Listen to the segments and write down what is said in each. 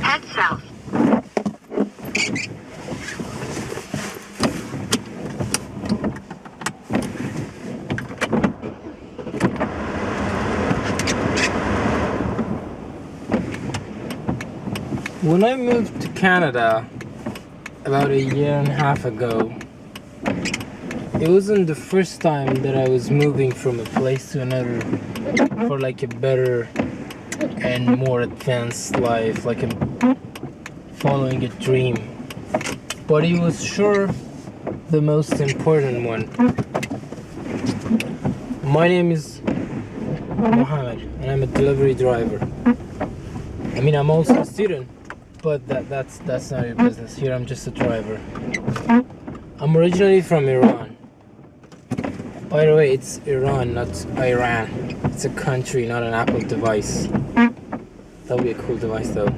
Head south. When I moved to Canada about a year and a half ago, it wasn't the first time that I was moving from a place to another for like a better and more advanced life, like following a dream. But it was sure the most important one. My name is Muhammed and I'm a delivery driver. I mean, I'm also a student, but that's not your business. Here I'm just a driver. I'm originally from Iran. By the way, it's Iran, not Iran. It's a country, not an Apple device. That would be a cool device though.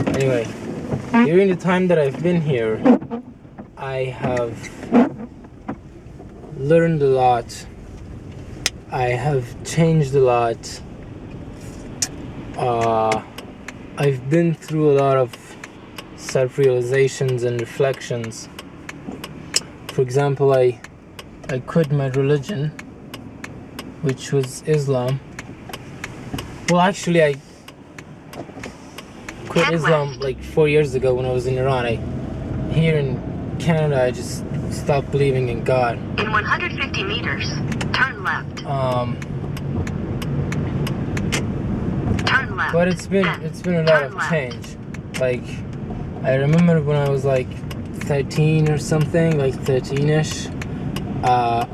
Anyway, during the time that I've been here, I have learned a lot. I have changed a lot. I've been through a lot of self-realizations and reflections. For example, I quit my religion, which was Islam. Well, actually, I quit Islam like 4 years ago when I was in Iran. Here in Canada, I just stopped believing in God. In 150 meters, turn left. Turn left. But it's been a lot of change. Like, I remember when I was like 13 or something, like 13ish. I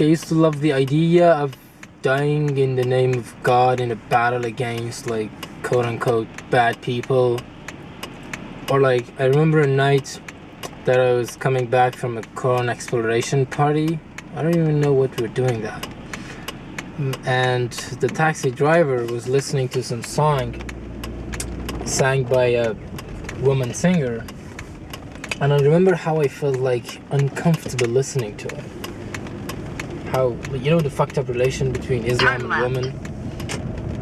used to love the idea of dying in the name of God in a battle against like quote unquote bad people. Or like, I remember a night that I was coming back from a Quran exploration party. I don't even know what we were doing that. And the taxi driver was listening to some song sang by a woman singer, and I remember how I felt like uncomfortable listening to it. How, you know, the fucked up relation between Islam and women,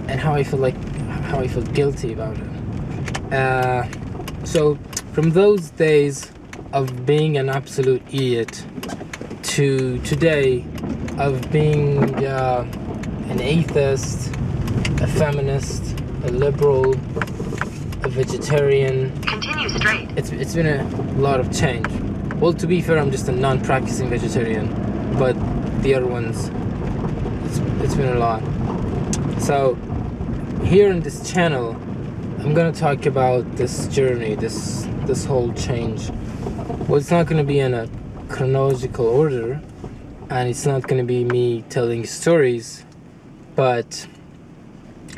and how I felt guilty about it. So from those days of being an absolute idiot to today of being an atheist, a feminist, a liberal, a vegetarian. Continue straight. It's been a lot of change. Well, to be fair, I'm just a non-practicing vegetarian, but the other ones, it's been a lot. So here in this channel, I'm gonna talk about this journey, this whole change. Well, it's not gonna be in a chronological order, and it's not gonna be me telling stories, but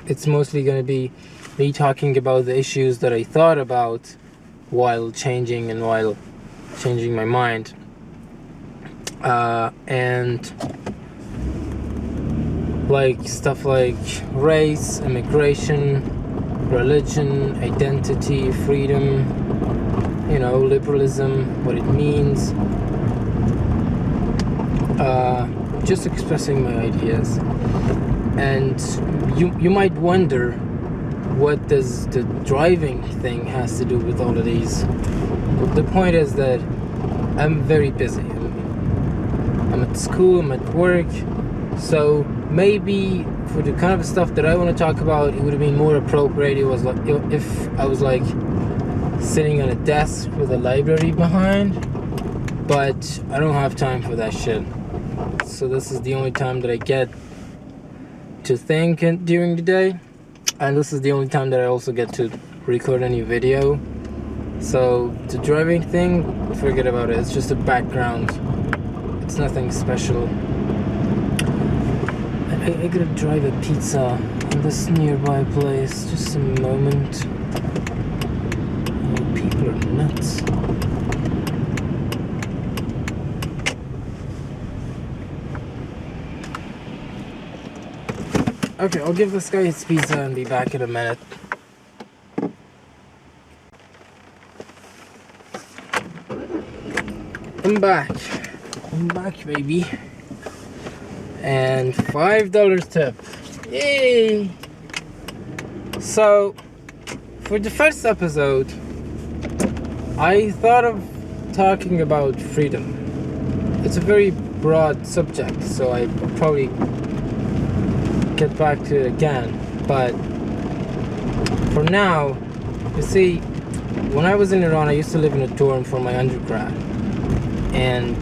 it's mostly gonna be me talking about the issues that I thought about while changing my mind. And like stuff like race, immigration, religion, identity, freedom, you know, liberalism, what it means. Just expressing my ideas. And you might wonder, what does the driving thing has to do with all of these? But the point is that I'm very busy. I'm at school, I'm at work, so maybe for the kind of stuff that I want to talk about, it would have been more appropriate. It was like if I was like sitting on a desk with a library behind, but I don't have time for that shit. So this is the only time that I get to think during the day, and this is the only time that I also get to record any video. So the driving thing, forget about it. It's just a background. It's nothing special. I gotta drive a pizza in this nearby place. Just a moment. Oh, people are nuts. Okay, I'll give this guy his pizza and be back in a minute. I'm back, baby. And $5 tip. Yay! So, for the first episode, I thought of talking about freedom. It's a very broad subject, so I probably get back to it again. But for now, you see, when I was in Iran, I used to live in a dorm for my undergrad, and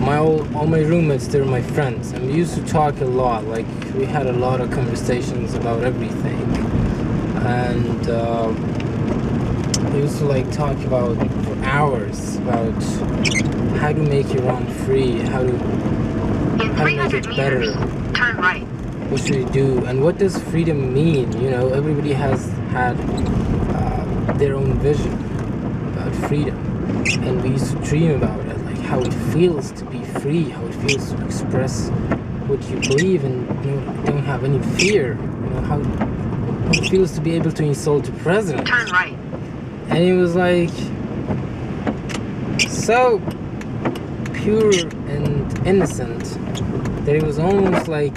all my roommates, they were my friends, and we used to talk a lot. Like, we had a lot of conversations about everything, and we used to like talk about for hours about how to make Iran free, how to In make 300 it better, meters, turn right. what should we do, and what does freedom mean? You know, everybody has had their own vision about freedom, and we used to dream about it, like how it feels to be free, how it feels to express what you believe and don't have any fear, how it feels to be able to insult the president. Turn right. And it was like so pure and innocent that it was almost like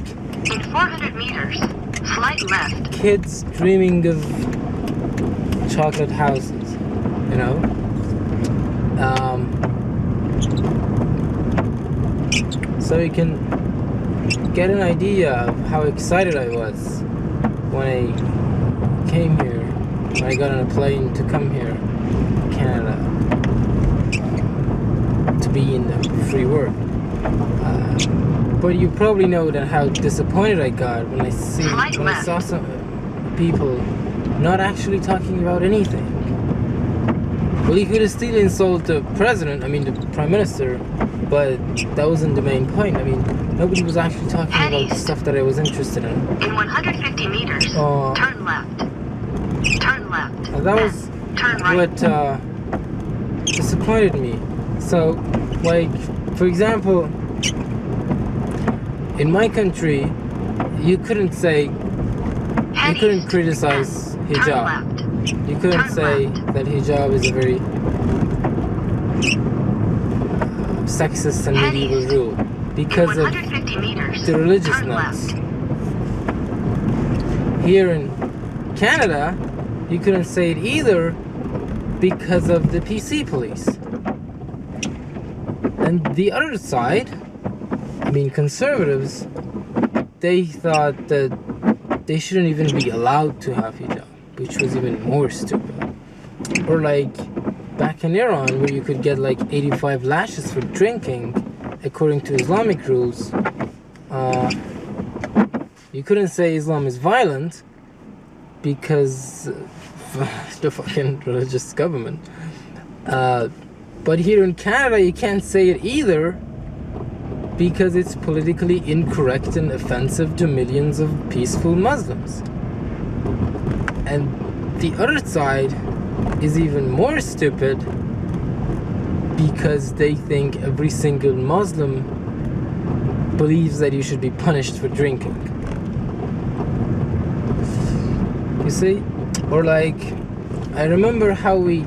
In 400 meters, slight left. kids dreaming of chocolate houses, so you can get an idea of how excited I was when I came here, when I got on a plane to come here, Canada, to be in the free world. But you probably know that how disappointed I got when I saw some people not actually talking about anything. Well, you could still insult the president, the prime minister, but that wasn't the main point. Nobody was actually talking about the stuff that I was interested in. In 150 meters, turn left. Turn left. That was Turn right. what disappointed me. So, like, for example, in my country, you couldn't criticize hijab. Turn left. You couldn't Turn say left. that hijab is a very sexist and Head medieval east. rule because In of 150 meters, the religious turn nuts. left. Here in Canada, you couldn't say it either because of the PC police. And the other side, conservatives, they thought that they shouldn't even be allowed to have hijab, which was even more stupid. Or like back in Iran, where you could get like 85 lashes for drinking, according to Islamic rules, you couldn't say Islam is violent because the fucking religious government. But here in Canada, you can't say it either because it's politically incorrect and offensive to millions of peaceful Muslims. And the other side is even more stupid because they think every single Muslim believes that you should be punished for drinking. You see? Or like, I remember how we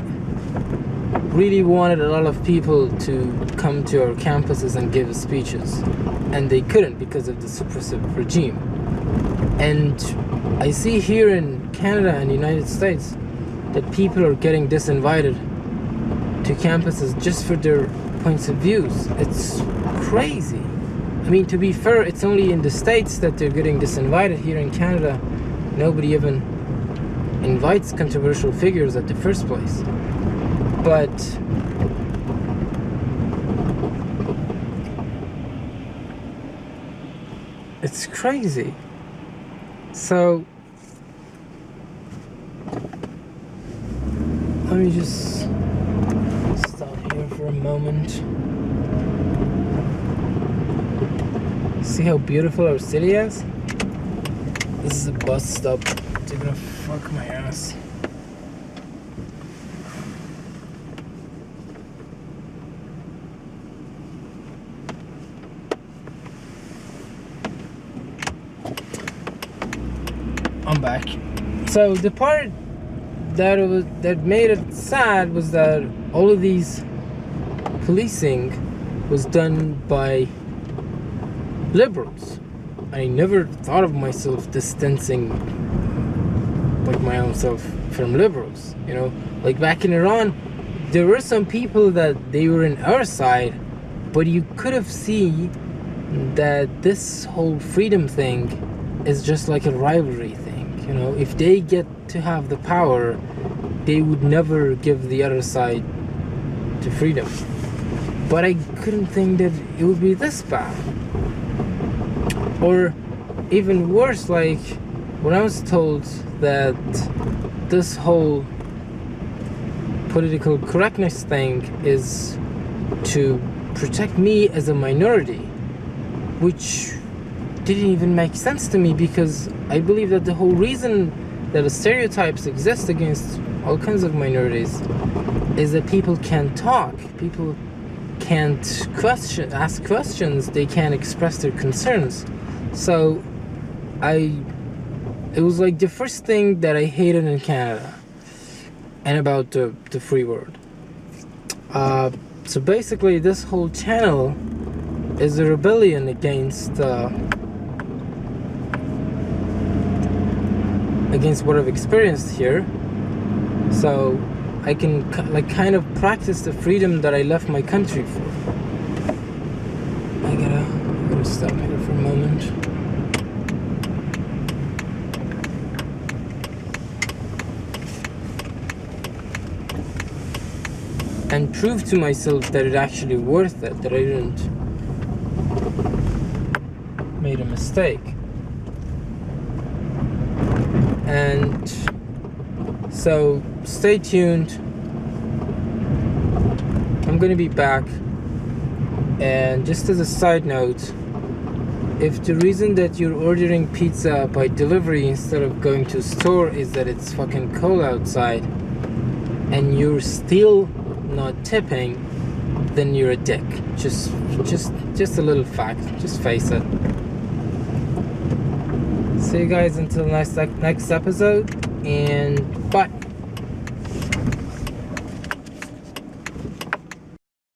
really wanted a lot of people to come to our campuses and give speeches, and they couldn't because of the suppressive regime. And I see here in Canada and the United States that people are getting disinvited to campuses just for their points of views. It's crazy. To be fair, it's only in the States that they're getting disinvited. Here in Canada, nobody even invites controversial figures at the first place. But it's crazy. So let me just stop here for a moment. See how beautiful our city is? This is a bus stop. They're gonna fuck my ass. I'm back. So the part that made it sad was that all of these policing was done by liberals. I never thought of myself distancing like my own self from liberals, you know. Like back in Iran, there were some people that they were in our side, but you could have seen that this whole freedom thing is just like a rivalry thing, you know. If they get to have the power, they would never give the other side to freedom. But I couldn't think that it would be this bad. Or even worse, like when I was told that this whole political correctness thing is to protect me as a minority, which didn't even make sense to me, because I believe that the whole reason that the stereotypes exist against all kinds of minorities is that people can't talk, people can't ask questions, they can't express their concerns. So it was like the first thing that I hated in Canada and about the free world. So basically this whole channel is a rebellion against what I've experienced here, so I can like kind of practice the freedom that I left my country for. I'm gonna stop here for a moment. And prove to myself that it's actually worth it, that I didn't made a mistake. And so stay tuned. I'm gonna be back. And just as a side note, if the reason that you're ordering pizza by delivery instead of going to a store is that it's fucking cold outside and you're still not tipping, then you're a dick. Just a little fact. Just face it. See you guys until next episode, and bye.